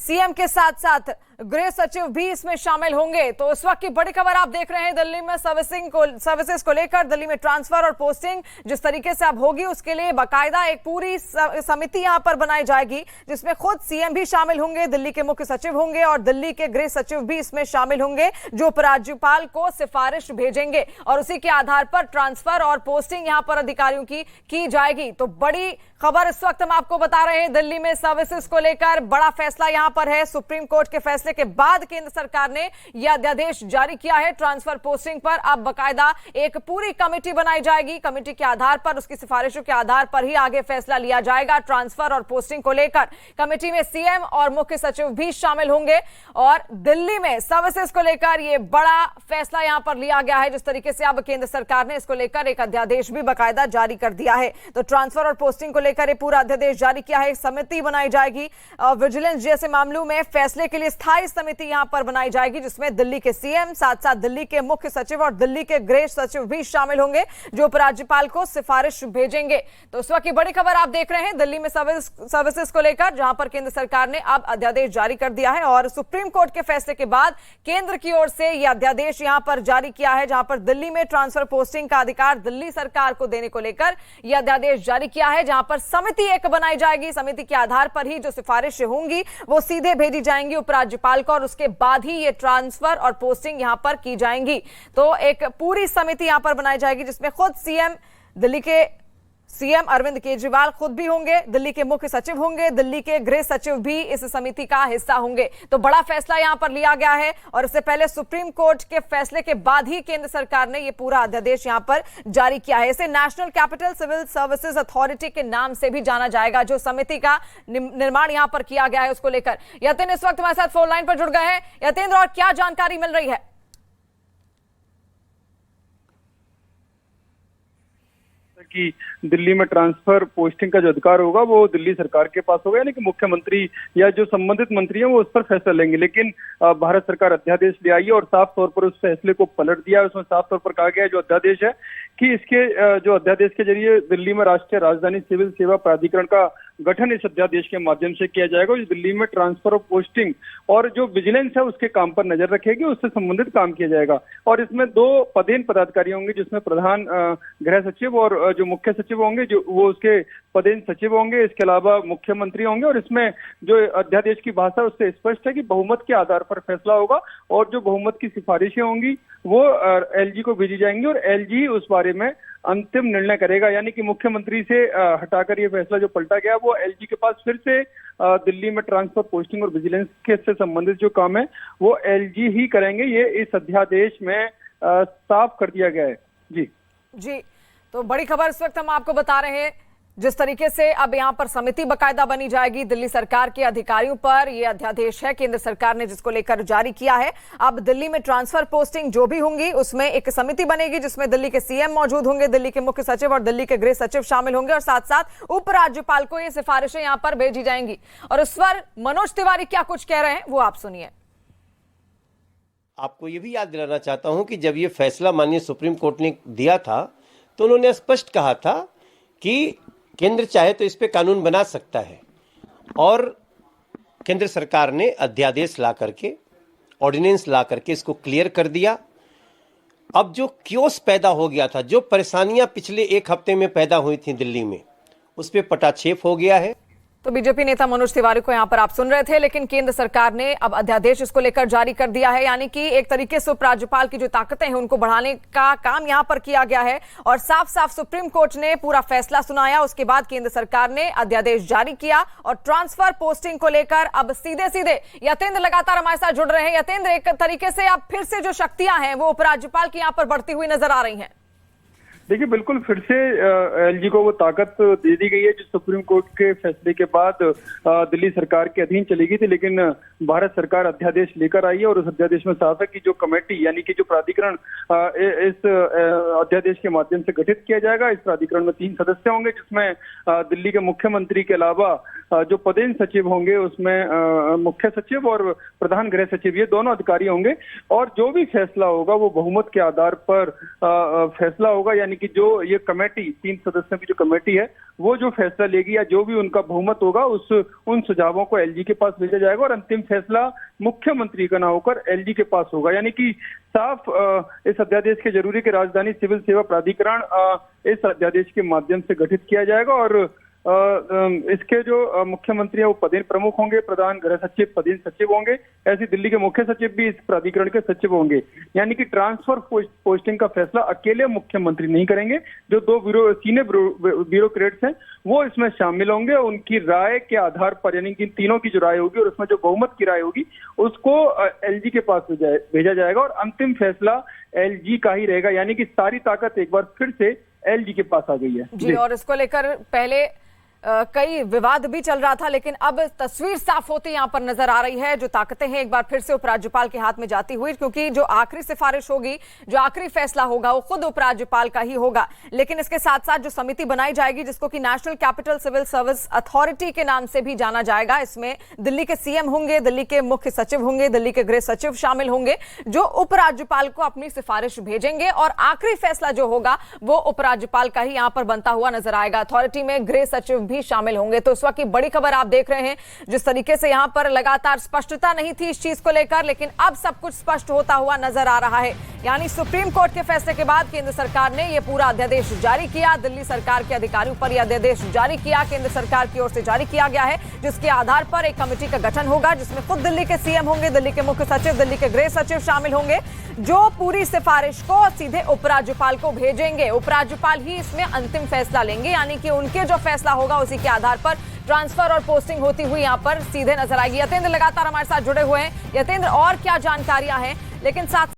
CM के साथ साथ गृह सचिव भी इसमें शामिल होंगे। तो इस वक्त की बड़ी खबर आप देख रहे हैं, दिल्ली में सर्विसेज को लेकर, दिल्ली में ट्रांसफर और पोस्टिंग जिस तरीके से अब होगी उसके लिए बाकायदा एक पूरी समिति यहां पर बनाई जाएगी, जिसमें खुद सीएम भी शामिल होंगे, दिल्ली के मुख्य सचिव होंगे और दिल्ली के गृह सचिव भी इसमें शामिल होंगे, जो उपराज्यपाल को सिफारिश भेजेंगे और उसी के आधार पर ट्रांसफर और पोस्टिंग यहां पर अधिकारियों की जाएगी। तो बड़ी खबर इस वक्त हम आपको बता रहे हैं, दिल्ली में सर्विसेज को लेकर बड़ा फैसला यहां पर है। सुप्रीम कोर्ट के फैसले के बाद केंद्र सरकार ने यह अध्यादेश जारी किया है। ट्रांसफर पोस्टिंग पर अब बाकायदा एक पूरी कमेटी बनाई जाएगी। कमेटी के आधार पर, उसकी सिफारिशों के आधार पर ही आगे फैसला लिया जाएगा ट्रांसफर और पोस्टिंग को लेकर। कमेटी में सीएम और मुख्य सचिव भी शामिल होंगे और दिल्ली में सर्विसेज को लेकर यह बड़ा फैसला यहां पर लिया गया है। जिस तरीके से अब केंद्र सरकार ने इसको लेकर एक अध्यादेश भी बाकायदा जारी कर दिया है। तो ट्रांसफर और पोस्टिंग को लेकर ये पूरा अध्यादेश जारी किया है। समिति बनाई जाएगी, विजिलेंस जैसे मामलों में फैसले के लिए स्थायी समिति यहां पर बनाई जाएगी, जिसमें दिल्ली के सीएम, साथ साथ दिल्ली के मुख्य सचिव और दिल्ली के गृह सचिव भी शामिल होंगे, जो उपराज्यपाल को सिफारिश भेजेंगे। तो इस वक्त की बड़ी खबर आप देख रहे हैं, दिल्ली में सर्विसेज को लेकर, जहां पर केंद्र सरकार ने अब अध्यादेश जारी कर दिया है और सुप्रीम कोर्ट के फैसले के बाद केंद्र की ओर से यह अध्यादेश यहां पर जारी किया है, जहां पर दिल्ली में ट्रांसफर पोस्टिंग का अधिकार दिल्ली सरकार को देने को लेकर यह अध्यादेश जारी किया है, जहां पर समिति एक बनाई जाएगी। समिति के आधार पर ही जो सिफारिशें होंगी वो सीधे भेजी जाएंगी उपराज्यपाल को और उसके बाद ही ये ट्रांसफर और पोस्टिंग यहां पर की जाएंगी। तो एक पूरी समिति यहां पर बनाई जाएगी, जिसमें खुद सीएम, दिल्ली के सीएम अरविंद केजरीवाल खुद भी होंगे, दिल्ली के मुख्य सचिव होंगे, दिल्ली के गृह सचिव भी इस समिति का हिस्सा होंगे। तो बड़ा फैसला यहां पर लिया गया है और इससे पहले सुप्रीम कोर्ट के फैसले के बाद ही केंद्र सरकार ने यह पूरा अध्यादेश यहां पर जारी किया है। इसे national capital civil services authority के नाम से भी जाना जाएगा, जो समिति का निर्माण यहां पर किया गया है उसको लेकर। यतेंद्र इस वक्त हमारे साथ फोन लाइन पर जुड़ गए हैं। यतेंद्र, और क्या जानकारी मिल रही है? कि दिल्ली में ट्रांसफर पोस्टिंग का जो अधिकार होगा वो दिल्ली सरकार के पास होगा, यानी कि मुख्यमंत्री या जो संबंधित मंत्री हैं वो उस पर फैसला लेंगे। लेकिन भारत सरकार अध्यादेश ले आई है और साफ तौर पर उस फैसले को पलट दिया है। उसमें साफ तौर पर कहा गया है जो अध्यादेश है कि इसके जो अध्यादेश के जरिए दिल्ली में राष्ट्रीय राजधानी सिविल सेवा प्राधिकरण का गठन इस अध्यादेश के माध्यम से किया जाएगा। जो दिल्ली में ट्रांसफर ऑफ पोस्टिंग और जो विजिलेंस है उसके काम पर नजर रखेगी, उससे संबंधित काम किया जाएगा। और इसमें 2 पदेन पदाधिकारी होंगे, जिसमें प्रधान गृह सचिव और जो मुख्य सचिव होंगे जो वो उसके पदेन सचिव होंगे। इसके अलावा मुख्यमंत्री होंगे और इसमें जो अध्यादेश की भाषा उससे स्पष्ट है कि बहुमत के आधार पर फैसला होगा और जो बहुमत की सिफारिशें होंगी वो एलजी को भेजी जाएंगी और एलजी उस बारे में अंतिम निर्णय करेगा। यानी कि मुख्यमंत्री से हटाकर ये फैसला जो पलटा गया वो एलजी के पास फिर से दिल्ली में ट्रांसफर पोस्टिंग और विजिलेंस के से संबंधित जो काम है वो एलजी ही करेंगे। ये इस अध्यादेश में साफ कर दिया गया है। जी, तो बड़ी खबर इस वक्त हम आपको बता रहे हैं, जिस तरीके से अब यहां पर समिति बाकायदा बनी जाएगी दिल्ली सरकार के अधिकारियों पर। यह अध्यादेश है केंद्र सरकार ने जिसको लेकर जारी किया है। अब दिल्ली में ट्रांसफर पोस्टिंग जो भी होंगी उसमें एक समिति बनेगी, जिसमें दिल्ली के सीएम मौजूद होंगे, दिल्ली के मुख्य सचिव और दिल्ली के गृह सचिव शामिल होंगे और साथ साथ उपराज्यपाल को ये सिफारिशें यहां पर भेजी जाएंगी। और इस पर मनोज तिवारी क्या कुछ कह रहे हैं वो आप सुनिए। आपको ये भी याद दिलाना चाहता हूं कि जब ये फैसला माननीय सुप्रीम कोर्ट ने दिया था तो उन्होंने स्पष्ट कहा था कि केंद्र चाहे तो इस पे कानून बना सकता है और केंद्र सरकार ने अध्यादेश ला करके, ऑर्डिनेंस ला करके इसको क्लियर कर दिया। अब जो क्योस पैदा हो गया था, जो परेशानियां पिछले 1 हफ्ते में पैदा हुई थी दिल्ली में, उस पे पटाक्षेप हो गया है। तो बीजेपी नेता मनोज तिवारी को यहां पर आप सुन रहे थे, लेकिन केंद्र सरकार ने अब अध्यादेश इसको लेकर जारी कर दिया है। यानी कि एक तरीके से उपराज्यपाल की जो ताकतें हैं उनको बढ़ाने का काम यहां पर किया गया है और साफ साफ सुप्रीम कोर्ट ने पूरा फैसला सुनाया। उसके बाद केंद्र सरकार ने अध्यादेश जारी किया और ट्रांसफर पोस्टिंग को लेकर अब सीधे सीधे यतेंद्र लगातार हमारे साथ जुड़ रहे हैं। यतेंद्र, एक तरीके से अब फिर से जो शक्तियां हैं वो उपराज्यपाल की यहां पर बढ़ती हुई नजर आ रही हैं। देखिए, बिल्कुल फिर से एलजी को वो ताकत दे दी गई है जो सुप्रीम कोर्ट के फैसले के बाद दिल्ली सरकार के अधीन चली गई थी। लेकिन भारत सरकार अध्यादेश लेकर आई है और उस अध्यादेश में साफ है कि जो कमेटी यानी कि जो प्राधिकरण इस अध्यादेश के माध्यम से गठित किया जाएगा, इस प्राधिकरण में 3 सदस्य होंगे, जिसमें दिल्ली के मुख्यमंत्री के अलावा जो पदेन सचिव होंगे उसमें मुख्य सचिव और प्रधान गृह सचिव, ये दोनों अधिकारी होंगे। और जो भी फैसला होगा वो बहुमत के आधार पर फैसला होगा, यानी कि जो ये कमेटी 3 सदस्यों की जो कमेटी है वो जो फैसला लेगी या जो भी उनका बहुमत होगा उन सुझावों को एलजी के पास भेजा जाएगा और अंतिम फैसला मुख्यमंत्री का ना होकर एलजी के पास होगा। यानी कि साफ इस अध्यादेश के जरूरी के राजधानी सिविल सेवा प्राधिकरण इस अध्यादेश के माध्यम से गठित किया जाएगा और इसके जो मुख्यमंत्री है वो पदेन प्रमुख होंगे, प्रधान गृह सचिव पदेन सचिव होंगे, ऐसे दिल्ली के मुख्य सचिव भी इस प्राधिकरण के सचिव होंगे। यानी कि ट्रांसफर पोस्टिंग का फैसला अकेले मुख्यमंत्री नहीं करेंगे, जो 2 सीनियर ब्यूरोक्रेट्स हैं वो इसमें शामिल होंगे। उनकी राय के आधार पर, यानी कि तीनों की जो राय होगी और उसमें जो बहुमत की राय होगी उसको एलजी के पास भेजा जाएगा और अंतिम फैसला एलजी का ही रहेगा। यानी कि सारी ताकत एक बार फिर से एलजी के पास आ गई है जी। और इसको लेकर पहले कई विवाद भी चल रहा था, लेकिन अब तस्वीर साफ होती यहां पर नजर आ रही है। जो ताकतें हैं एक बार फिर से उपराज्यपाल के हाथ में जाती हुई, क्योंकि जो आखिरी सिफारिश होगी, जो आखिरी फैसला होगा वो खुद उपराज्यपाल का ही होगा। लेकिन इसके साथ साथ जो समिति बनाई जाएगी जिसको कि national capital civil service authority के नाम से भी जाना जाएगा, इसमें दिल्ली के सीएम होंगे, दिल्ली के मुख्य सचिव होंगे, दिल्ली के गृह सचिव शामिल होंगे, जो उपराज्यपाल को अपनी सिफारिश भेजेंगे और आखिरी फैसला जो होगा वो उपराज्यपाल का ही यहां पर बनता हुआ नजर आएगा। अथॉरिटी में गृह सचिव भी शामिल होंगे। तो इस वक्त की बड़ी खबर आप देख रहे हैं, जिस तरीके से यहां पर लगातार स्पष्टता नहीं थी इस चीज को लेकर, लेकिन अब सब कुछ स्पष्ट होता हुआ नजर आ रहा है। यानी सुप्रीम कोर्ट के फैसले के बाद केंद्र सरकार ने यह पूरा अध्यादेश जारी किया, दिल्ली सरकार के अधिकारियों पर यह अध्यादेश जारी किया, केंद्र सरकार की ओर से जारी किया गया है, जिसके आधार पर एक कमेटी का गठन होगा जिसमें खुद दिल्ली के सीएम होंगे, दिल्ली के मुख्य सचिव, दिल्ली के गृह सचिव शामिल होंगे, जो पूरी सिफारिश को सीधे उपराज्यपाल को भेजेंगे। उपराज्यपाल ही इसमें अंतिम फैसला लेंगे, यानी कि उनके जो फैसला होगा उसी के आधार पर ट्रांसफर और पोस्टिंग होती हुई यहां पर सीधे नजर आएगी। यतेंद्र लगातार हमारे साथ जुड़े हुए हैं। यतेंद्र, और क्या जानकारियां हैं? लेकिन साथ